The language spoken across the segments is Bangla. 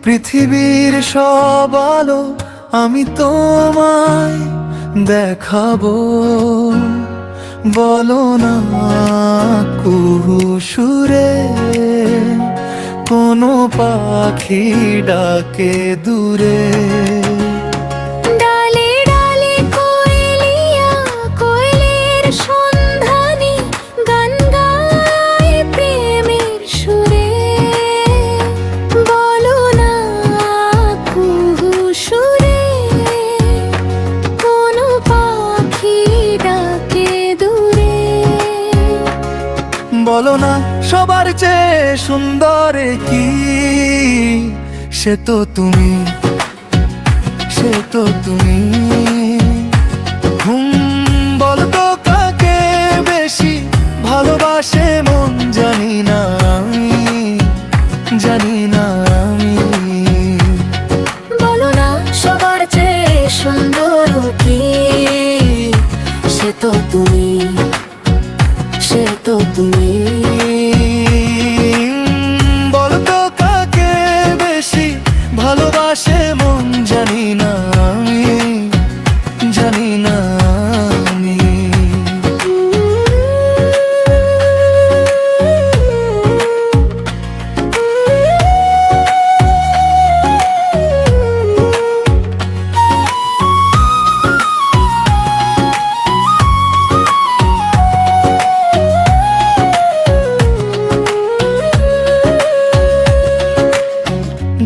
পৃথিবীর সব আলো আমি তোমায় দেখাবো। বলো না কুহু সুরে কোনো পাখি ডাকে দূরে। ডালে ডালে কোয়েলিয়া কোয়েলের সন্ধানে গান গায় প্রেমের সুরে। বলো না কুহু সুরে কোনো পাখি ডাকে দূরে। বলো না সবার চেয়ে সুন্দর কি, সে তো তুমি, সে তো তুমি। বলো তো কাকে বেশি ভালোবাসে মন, জানি না আমি, জানি না আমি। বলো না সবার চেয়ে সুন্দর কি, সে তো তুমি, সে তো তুমি। বলো তো কাকে বেশি ভালোবাসে মন, জানি না আমি, জানি না আমি।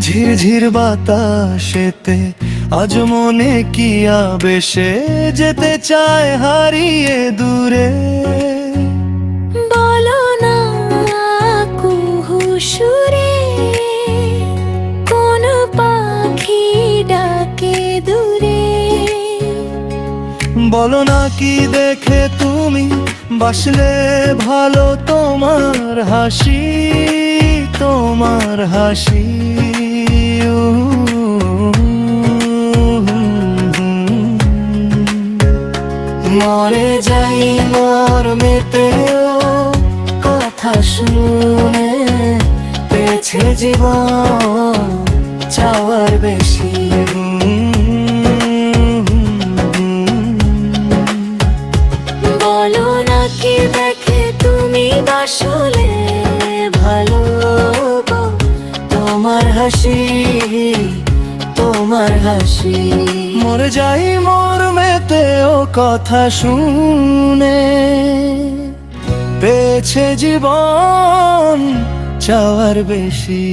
ঝিরঝির বাতাসেতে আজ মনে কি আবেশে যেতে চায় হারিয়ে দূরে। বলো না কুহু সুরে কোন পাখি ডাকে দূরে। বলো না কি দেখে তুমি বাসলে ভালো, তোমার হাসি, তোমার হাসি। মরে যাই মর্মেতেও কথা শুনে, পেয়েছে জীবন চাওয়ার বেশি। বলো না কি দেখে তুমি বাসলে ভালো, তোমার হাসি, তোমার হাসি। মরে যাই মর্মেতেও কথা শুনে, পেয়েছে জীবন চাওয়ার বেশি।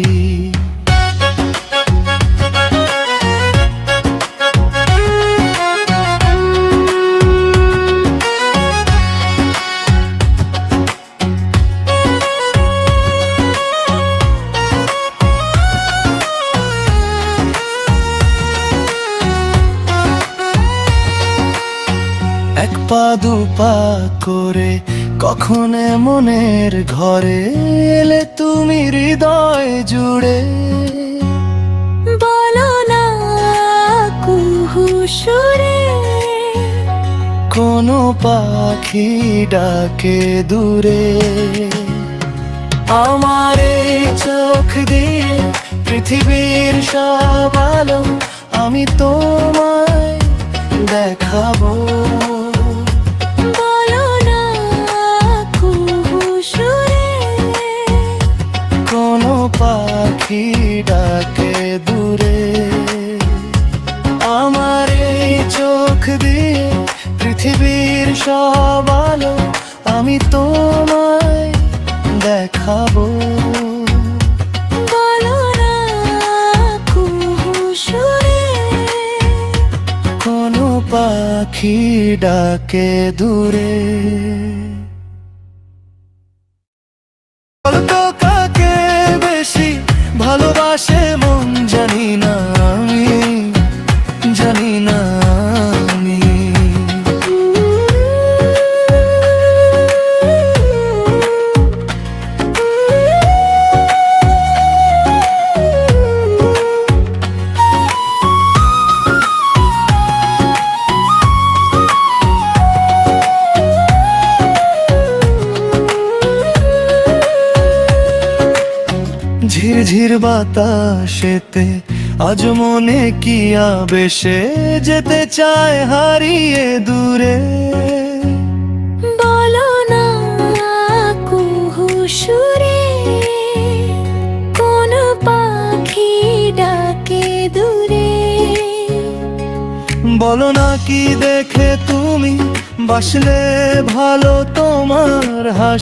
এক পা দু পা করে কখন মনের ঘরে এলে তুমি হৃদয় জুড়ে। বলো না কুহু সুরে কোনো পাখি ডাকে দূরে। আমার এই চোখ দিয়ে পৃথিবীর সব আলো আমি তোমায় দেখাবো। বলো না কুহু সুরে কোনো পাখি ডাকে দূরে। আমার এই চোখ দিয়ে পৃথিবীর সব আলো আমি তোমায় দেখাবো। বলো না কুহু সুরে কোনো পাখি ডাকে দূরে। বলো তো কাকে বেশি ভালোবাসে মন, জানি না আমি, জানি না আমি। ঝিরঝির বাতাসেতে আজ মনে কি আবেশে যেতে চায় হারিয়ে দূরে। বলো না কুহু সুরে কোন পাখি ডাকে দূরে। বলো না কি দেখে তুমি বাসলে ভালো তোমার হাসি।